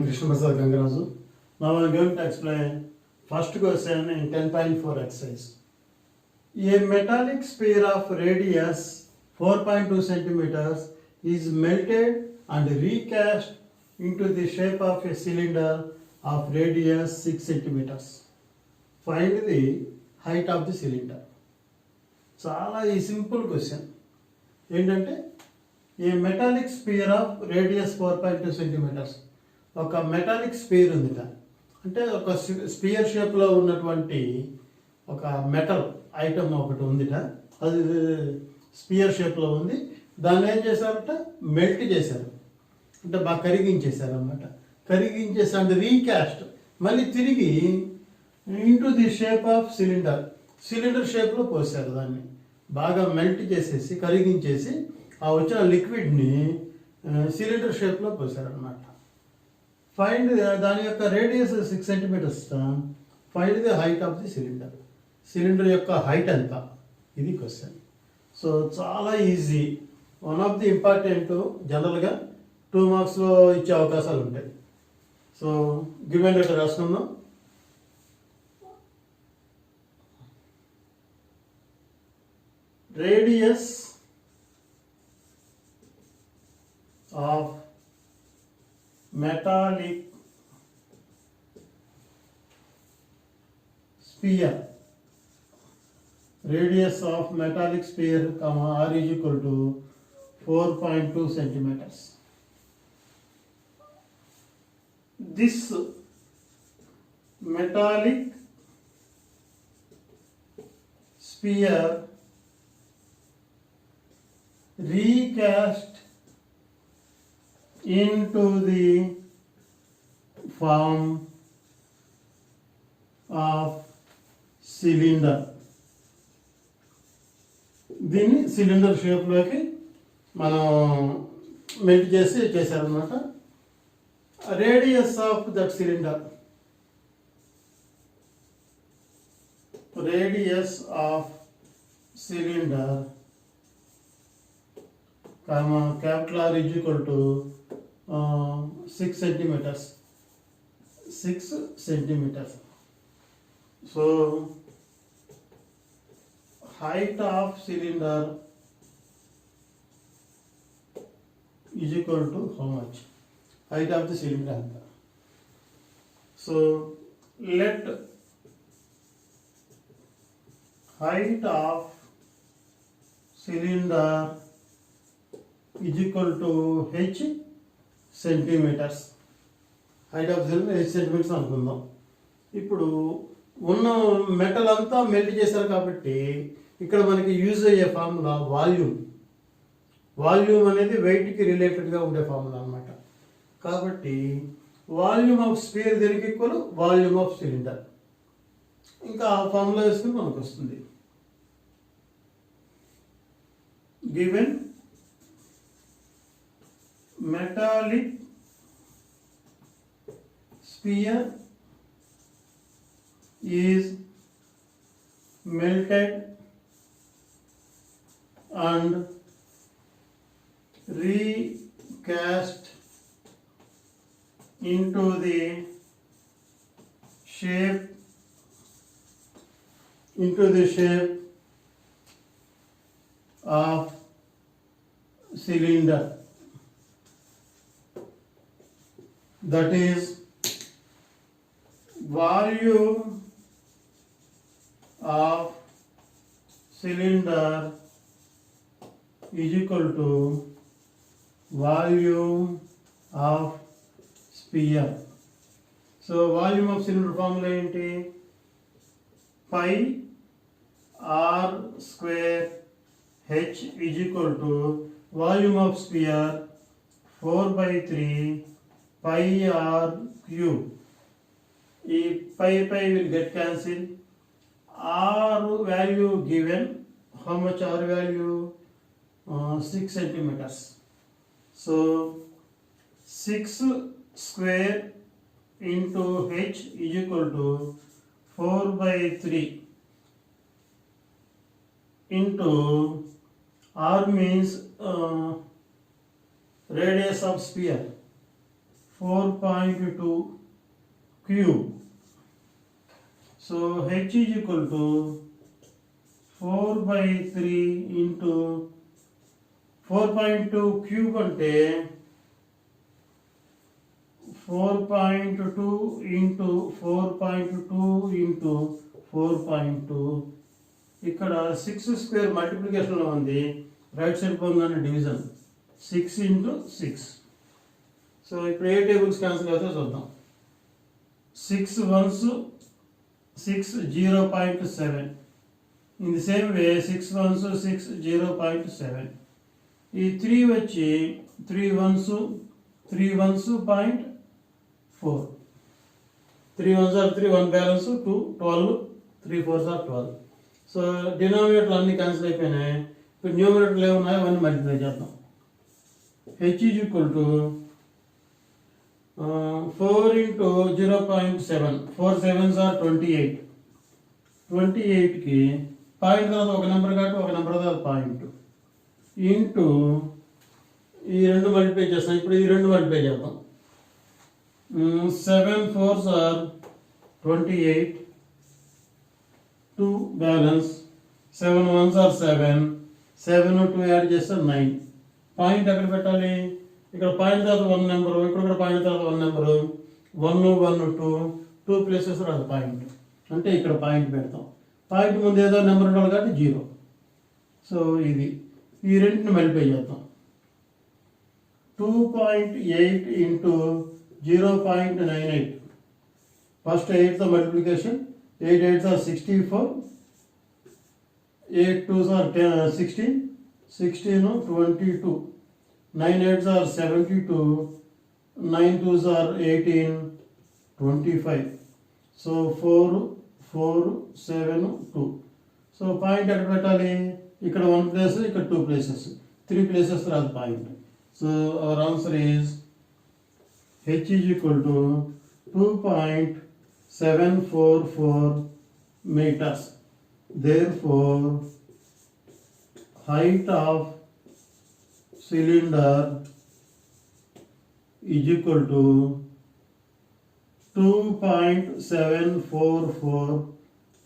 am Krishna Prasad Gangarazu. Now I am going to explain first question in 10.4 exercise. A metallic sphere of radius 4.2 centimeters is melted and recast into the shape of a cylinder of radius 6 centimeters. Find the height of the cylinder. చాలా ఈ simple question ఏంటంటే a metallic sphere of radius 4.2 centimetres, ఒక metallic sphere ఉందిట, అంటే ఒక spear షేప్లో ఉన్నటువంటి ఒక మెటల్ ఐటమ్ ఒకటి ఉందిట, అది స్పియర్ షేప్లో ఉంది. దాన్ని ఏం చేశారట, మెల్ట్ చేశారు, అంటే బాగా కరిగించేశారు అన్నమాట. కరిగించేసి అంటే రీకాస్ట్, మళ్ళీ తిరిగి into the shape of cylinder, cylinder షేప్లో పోసారు. దాన్ని బాగా మెల్ట్ చేసేసి కరిగించేసి ఆ వచ్చిన లిక్విడ్ని సిలిండర్ షేప్లో పోసారనమాట. ఫైండ్ దాని యొక్క radius 6 centimetres. Find the height of the cylinder, cylinder యొక్క హైట్ ఎంత, ఇది క్వశ్చన్. సో చాలా easy, one of the important, జనరల్గా 2 మార్క్స్లో ఇచ్చే అవకాశాలు ఉంటాయి. సో గివెన్ లెటర్ రాసుకుందాం. Radius of metallic sphere, radius of metallic sphere, r is equal to 4.2 centimeters. This metallic sphere recast into the form of cylinder. దీన్ని cylinder షేప్లోకి మనం melt చేసి చేశారనమాట. Radius of that cylinder, radius of cylinder, capital R is equal to 6 centimeters. 6 centimeters. So height of cylinder is equal to how much? Height of the cylinder. So let height of cylinder is equal to h centimetres. Height of cylinder h centimetres అనుకుందాం. ఇప్పుడు ఉన్న metal అంతా melt చేశారు కాబట్టి ఇక్కడ మనకి use అయ్యే formula volume. Volume అనేది వెయిట్కి రిలేటెడ్గా ఉండే ఫార్ములా అనమాట. కాబట్టి వాల్యూమ్ ఆఫ్ స్పియర్ దేనికి ఈక్వల్, వాల్యూమ్ ఆఫ్ సిలిండర్. ఇంకా ఆ ఫార్ములా వేసుకుని మనకు వస్తుంది. Given metallic sphere is melted and recast into the shape of cylinder. That is volume of cylinder is equal to volume of sphere. So volume of cylinder formula ఏంటి, pi r square h is equal to volume of sphere 4/3 pi r cube. Pi will get cancelled. R value given, how much R value? 6 centimeters. So 6 square into h is equal to 4/3 into R means radius of sphere 4.2 cube. So H is equal to 4/3 into 4.2 cube అంటే 4.2 into 4.2 into 4.2 ఇక్కడ 6 square మల్టిప్లికేషన్లో ఉంది, right side పోగానే division 6 into 6. So ఇప్పుడు ఏ tables cancel అవుతాయో చూద్దాం. 6 ones 6 0.7. In the same way 6 ones 6 0.7. ఈ 3 వచ్చి 3 ones 0.4. 3 ones are 3, 1 balance 2, 12, 3 fours are 12. So డినామినేటర్లు అన్ని క్యాన్సిల్ అయిపోయినాయి. ఇప్పుడు న్యూమినేటర్లు ఏమున్నాయో అవన్నీ మల్టిప్లై చేద్దాం. H is equal to 4 into 0.7. 4 sevens are 28. 28కి పాయింట్ తర్వాత ఒక నెంబర్ కాబట్టి ఒక నెంబర్ తర్వాత పాయింట్ ఇంటూ ఈ రెండు మల్టిప్లై చేస్తాం. ఇప్పుడు ఈ రెండు మల్టిప్లై చేద్దాం. 7 fours are 28. 2 balance 7 ones are 7. 7 2 add చేస్తే 9. పాయింట్ ఎక్కడ పెట్టాలి? ఇక్కడ పాయింట్ తర్వాత 1 నెంబరు, ఇక్కడ పాయింట్ తర్వాత 1 నెంబరు, 1 1 2 ప్లేసెస్ అది పాయింట్ అంటే ఇక్కడ పాయింట్ పెడతాం. పాయింట్ ముందు ఏదో నెంబర్ ఉండాలి కాబట్టి 0. సో ఇది ఈ రెండింటిని మల్టిప్లై చేద్దాం. 2.8 into 0.98. ఫస్ట్ 8తో multiplication. 8 8s are 64. 8 2s are 16. 16 22. 9 8s are 72. 9 2s are 18. 25. So 4 4 7 2. So point ఎక్కడ పెట్టాలి? ఇక్కడ 1 ప్లేస్, ఇక్కడ 2 ప్లేసెస్, 3 ప్లేసెస్ రాదు point. So our answer is H is equal to 2.744 meters. Therefore, height of cylinder is equal to 2.744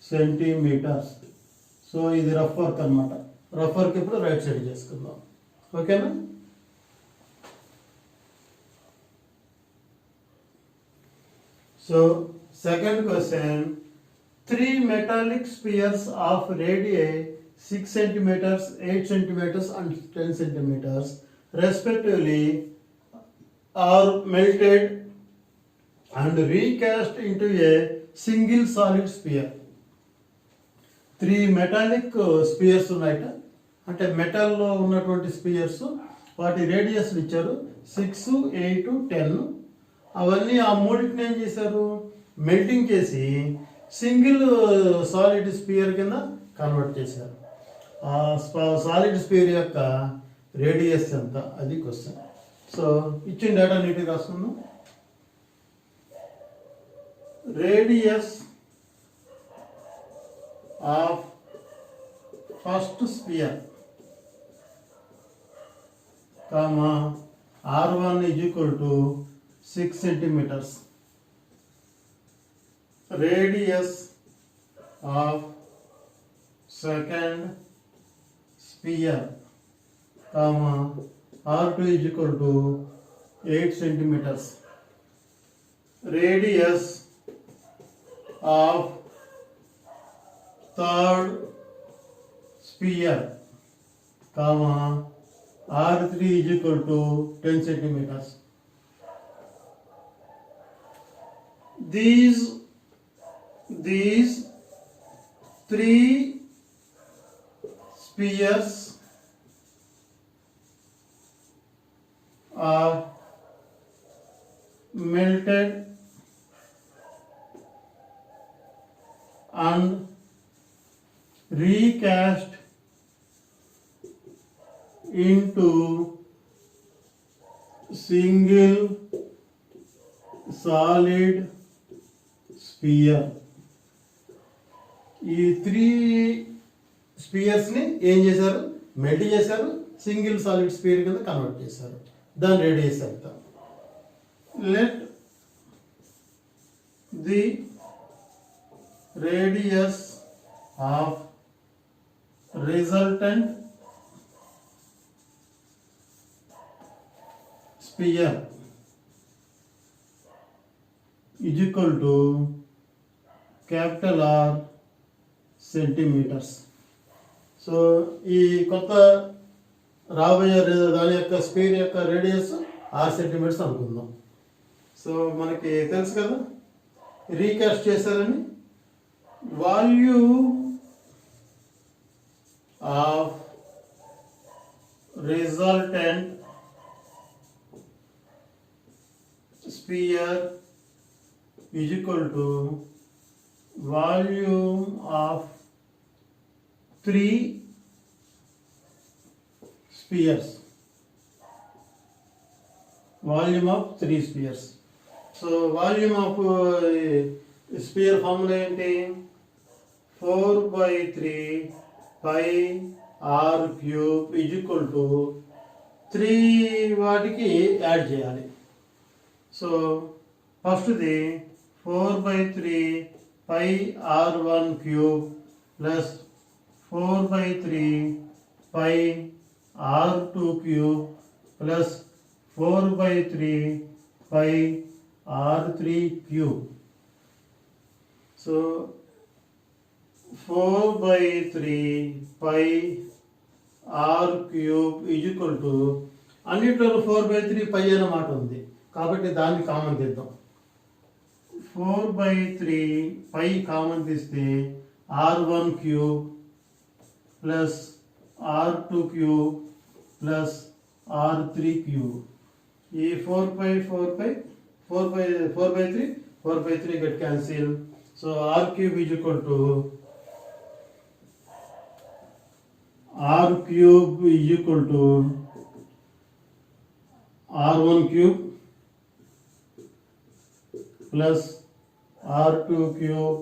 centimeters. So ఇది rough work అనమాట. Rough work ఇప్పుడు right side చేసుకుందాం. ఓకేనా? So second question, 3 metallic spheres of radii 6 centimeters, 8 centimeters and 10 centimeters respectively are melted and recast into a single solid sphere. 3 metallic spheres ఉన్నాయట. అంటే మెటల్లో ఉన్నటువంటి spheres, వాటి radius ఇచ్చారు 6, 8, 10. అవన్నీ ఆ మూడింటిని ఏం చేశారు? మెల్టింగ్ చేసి సింగిల్ సాలిడ్ స్పియర్ కింద కన్వర్ట్ చేశారు. ఆ సాలిడ్ స్పియర్ యొక్క రేడియస్ ఎంత, అది క్వశ్చన్. సో ఇచ్చిన డేటా నీట్గా రాసుకుందాం. Radius of first sphere comma R1 is equal to 6 centimeters. Radius of second sphere, comma R2 is equal to 8 centimeters. Radius of third sphere, comma R3 is equal to 10 centimeters. These 3 spheres are melted and recast into single solid sphere. ఈ 3 స్పియర్స్ని ఏం చేశారు? Melt చేశారు, single solid spear కింద convert చేశారు. దాని radius ఎంత? let the radius of resultant sphere is equal to capital R centimetres. So ఈ కొత్త రాబోయే దాని యొక్క స్పీర్ యొక్క రేడియస్ 6 సెంటీమీటర్స్ అనుకుందాం. సో మనకి తెలుసు కదా రీకాస్ట్ చేశారని, volume of resultant sphere is equal to volume of 3 spheres. Volume of 3 spheres. So volume of sphere formula ఏంటి? 4/3 pi r cube is equal to 3 వాటికి యాడ్ చేయాలి. సో ఫస్ట్ది 4/3 pi r1 cube plus 4/3 pi r2 cube plus 4/3 pi r3 cube. So 4/3 pi r cube is equal to అన్నిట్లో 4/3 pi అనే మాట ఉంది కాబట్టి దాన్ని కామన్ తీద్దాం. 4/3 pi కామన్ తీస్తే r1 cube plus r2 cube plus r3 cube. ఈ 4/3 get cancel. So r cube is equal to r1 cube plus r2 cube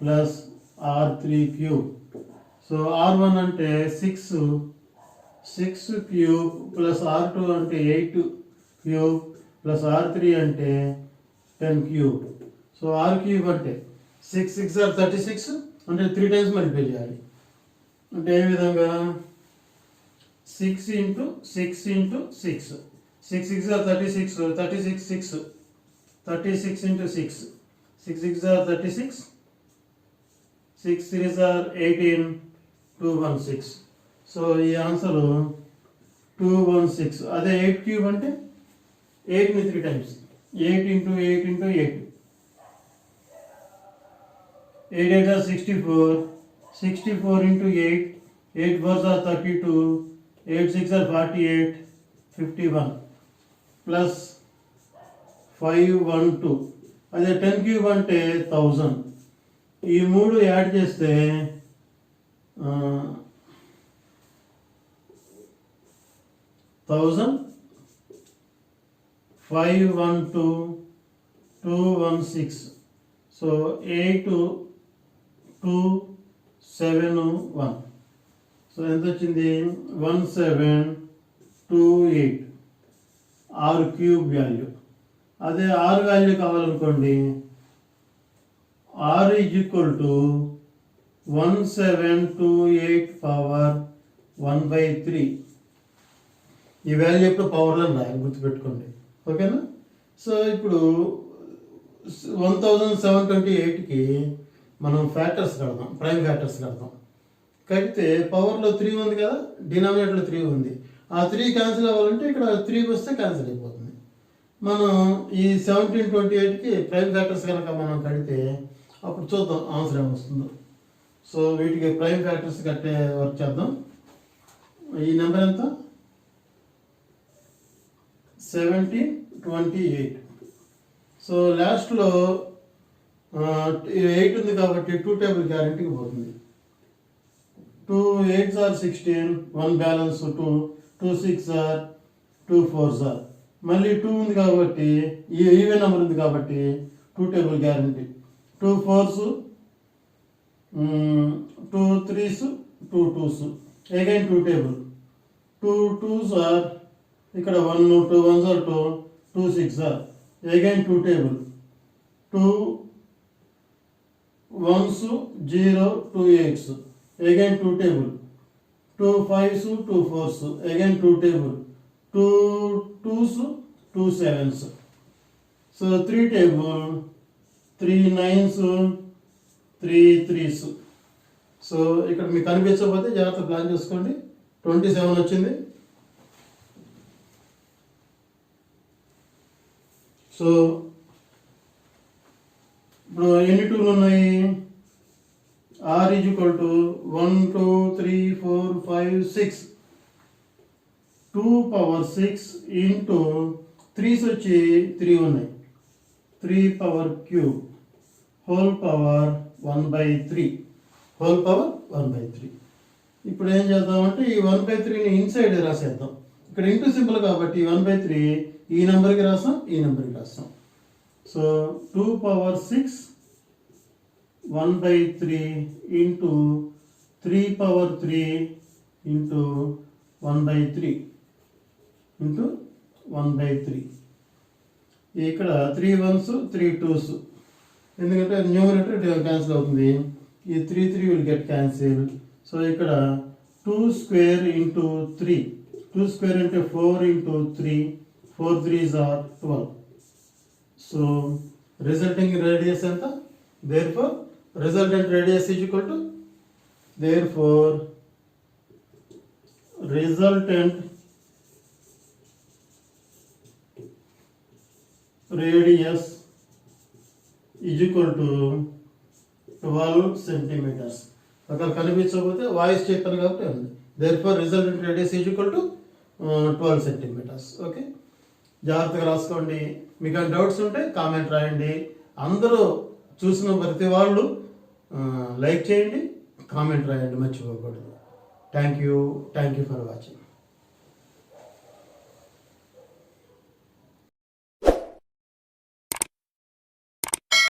plus r3 cube. So r1 అంటే 6 cube plus r2 అంటే 8 cube plus r3 అంటే 10 cube. So r cube అంటే 6 are 36 అంటే 3 times multiply చేయాలి. అంటే ఏ విధంగా 6 into 6 into 6 are 36 36 into 6 6 are 36 6 3s are 18 216. So ఈ answer 216. అదే 8 క్యూబ్ అంటే 8ని 3 times 8 into 8 into 8 8 8 are 64 into 8 8 4s are 32 8 6 are 48 51 plus 512. అదే 10 క్యూబ్ అంటే 1000. ఈ మూడు యాడ్ చేస్తే 1000 512 216. సో 8271. సో ఎంత వచ్చింది? 1728 r క్యూబ్ వాల్యూ. అదే r వాల్యూ కావాలనుకోండి, r is equal to 1728 power 1/3. ఈ వాల్యూ ఎప్పుడు పవర్లో రాయాలి, గుర్తుపెట్టుకోండి. ఓకేనా? సో ఇప్పుడు 1728కి మనం ఫ్యాక్టర్స్ కడదాం, ప్రైమ్ ఫ్యాక్టర్స్ కడదాం. కడితే పవర్లో 3 ఉంది కదా, డినామినేటర్లో 3 ఉంది. ఆ 3 క్యాన్సిల్ అవ్వాలంటే ఇక్కడ 3 వస్తే క్యాన్సిల్ అయిపోతుంది. మనం ఈ 1728కి ప్రైమ్ ఫ్యాక్టర్స్ కనుక మనం కడితే అప్పుడు చూద్దాం ఆన్సర్ ఏమొస్తుందో. సో వీటికి ప్రైమ్ ఫ్యాక్టర్స్ కట్టే వర్క్ చేద్దాం. ఈ నెంబర్ ఎంత? 1728. సో లాస్ట్లో 8 ఉంది కాబట్టి 2 టేబుల్ గ్యారెంటీకి పోతుంది. 2 8s are 16 1 balance 2 2 6 are 2 4s are. మళ్ళీ 2 ఉంది కాబట్టి ఈవెన్ నెంబర్ ఉంది కాబట్టి 2 table guarantee. 2 4s 2 3s 2 2s again 2 table. 2 2s are ఇక్కడ 1 2 1s are 2 2 6 are again 2 table, 2 1s 0 2 8s, again 2 table, 2 5s 2 4s, again 2 table, 2 2s 2 7s. So 3 table, 3 9s 3 3s. So ఇక్కడ మీకు కనిపించకపోతే జాగ్రత్త plan చేసుకోండి. 27 వచ్చింది. So ఇప్పుడు ఎన్ని tool ఉన్నాయి? R is equal to 1 2 3 4 5 6, 2 power 6 into 3s వచ్చి 3 ఉన్నాయి, 3 power cube whole power 1/3, whole power 1/3. ఇప్పుడు ఏం చేద్దామంటే ఈ 1/3ని ఇన్సైడ్ రాసేద్దాం. ఇక్కడ ఇంటూ సింపుల్ కాబట్టి 1/3 ఈ నెంబర్కి రాస్తాం, ఈ నెంబర్కి రాస్తాం. So 2 power 6 1/3 into 3 power 3 into 1/3 into 1/3. ఇక్కడ 3 1s 3 2s, ఎందుకంటే న్యూమరేటర్ క్యాన్సిల్ అవుతుంది. ఈ 3 3 విల్ గెట్ క్యాన్సిల్. సో ఇక్కడ 2 స్క్వేర్ ఇంటూ 3, 2 స్క్వేర్ అంటే 4 into 3, 4 3s are 12. So resulting radius ఎంత? Therefore resultant radius is equal to, therefore resultant radius is equal to 12 centimeters. అక్కడ కనిపించకపోతే voice చెప్పాను కాబట్టి ఉంది. therefore resultant radius is equal to 12 centimeters. Okay, జాగ్రత్తగా రాసుకోండి. మీకు డౌట్స్ ఉంటే కామెంట్ రాయండి. అందరూ చూసిన ప్రతి వాళ్ళు లైక్ చేయండి, కామెంట్ రాయండి, మర్చిపోకూడదు. Thank you for watching.